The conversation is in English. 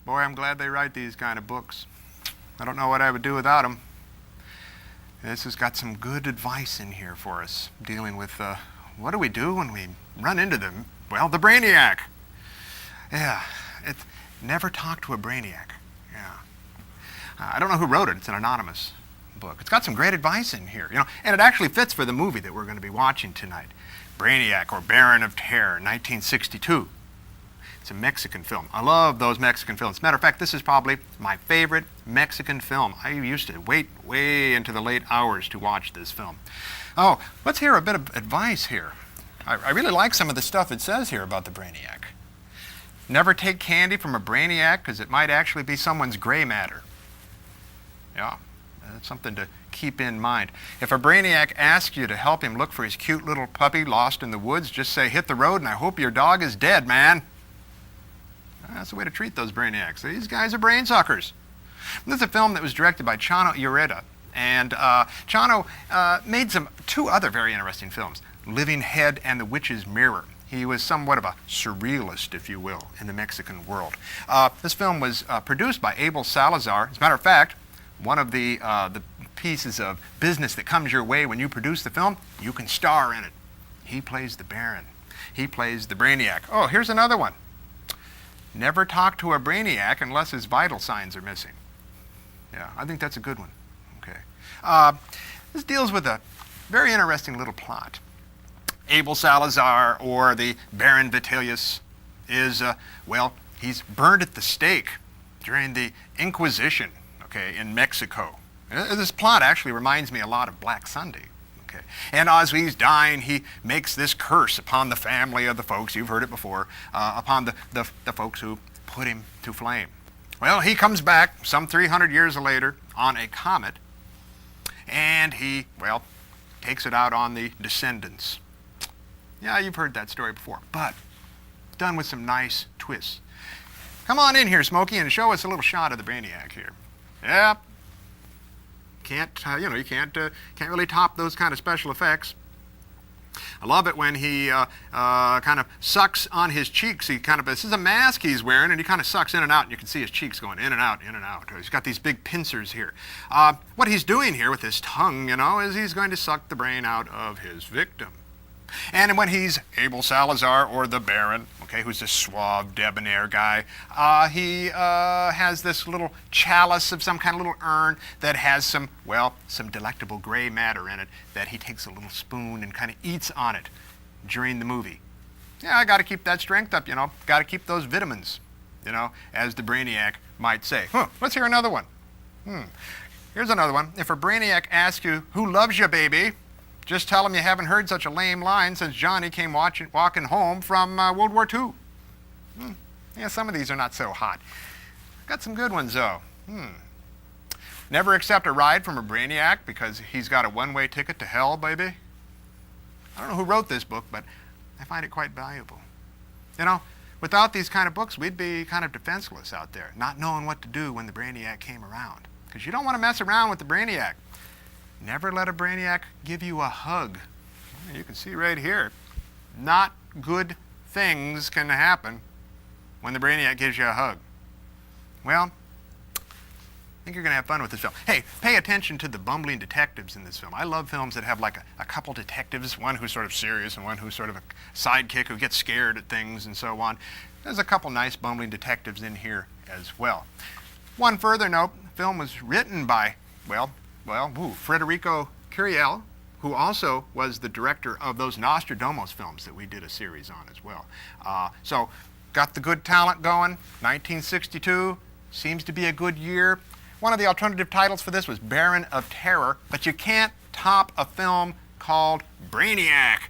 Boy, I'm glad they write these kind of books. I don't know what I would do without them. This has got some good advice in here for us, dealing with what do we do when we run into them? Well, the Brainiac. Yeah, never talk to a Brainiac. Yeah. I don't know who wrote it. It's an anonymous book. It's got some great advice in here, and it actually fits for the movie that we're going to be watching tonight. Brainiac, or Baron of Terror, 1962. It's a Mexican film. I love those Mexican films. Matter of fact, this is probably my favorite Mexican film. I used to wait way into the late hours to watch this film. Oh, let's hear a bit of advice here. I really like some of the stuff it says here about the Brainiac. Never take candy from a Brainiac because it might actually be someone's gray matter. Yeah, that's something to keep in mind. If a Brainiac asks you to help him look for his cute little puppy lost in the woods, just say, "Hit the road and I hope your dog is dead, man." That's the way to treat those Brainiacs. These guys are brain suckers. This is a film that was directed by Chano Ureta. And Chano made two other very interesting films, Living Head and The Witch's Mirror. He was somewhat of a surrealist, if you will, in the Mexican world. This film was produced by Abel Salazar. As a matter of fact, one of the pieces of business that comes your way when you produce the film, you can star in it. He plays the Baron. He plays the Brainiac. Oh, here's another one. Never talk to a Brainiac unless his vital signs are missing. Yeah, I think that's a good one. Okay. This deals with a very interesting little plot. Abel Salazar, or the Baron Vitellius, is, he's burned at the stake during the Inquisition, in Mexico. This plot actually reminds me a lot of Black Sunday. Okay. And as he's dying, he makes this curse upon the family of the folks, you've heard it before, upon the folks who put him to flame. Well, he comes back some 300 years later on a comet, and he, takes it out on the descendants. Yeah, you've heard that story before, but done with some nice twists. Come on in here, Smokey, and show us a little shot of the Brainiac here. Yep. You can't really top those kind of special effects. I love it when he kind of sucks on his cheeks. This is a mask he's wearing, and he kind of sucks in and out, and you can see his cheeks going in and out, in and out. He's got these big pincers here. What he's doing here with his tongue, is he's going to suck the brain out of his victim. And when he's Abel Salazar, or the Baron, who's this suave, debonair guy, he has this little chalice of some kind of little urn that has some delectable gray matter in it that he takes a little spoon and kind of eats on it during the movie. Yeah, I got to keep that strength up, got to keep those vitamins, as the Brainiac might say. Let's hear another one. Here's another one. If a Brainiac asks you, "Who loves you, baby?" just tell him you haven't heard such a lame line since Johnny came walking home from World War II. Yeah, some of these are not so hot. Got some good ones, though. Never accept a ride from a Brainiac because he's got a one-way ticket to hell, baby. I don't know who wrote this book, but I find it quite valuable. Without these kind of books, we'd be kind of defenseless out there, not knowing what to do when the Brainiac came around. Because you don't want to mess around with the Brainiac. Never let a Brainiac give you a hug. You can see right here, not good things can happen when the Brainiac gives you a hug. Well, I think you're going to have fun with this film. Hey, pay attention to the bumbling detectives in this film. I love films that have like a couple detectives, one who's sort of serious and one who's sort of a sidekick who gets scared at things and so on. There's a couple nice bumbling detectives in here as well. One further note, the film was written by, Federico Curiel, who also was the director of those Nostradamus films that we did a series on as well. So, got the good talent going. 1962 seems to be a good year. One of the alternative titles for this was Baron of Terror, but you can't top a film called Brainiac.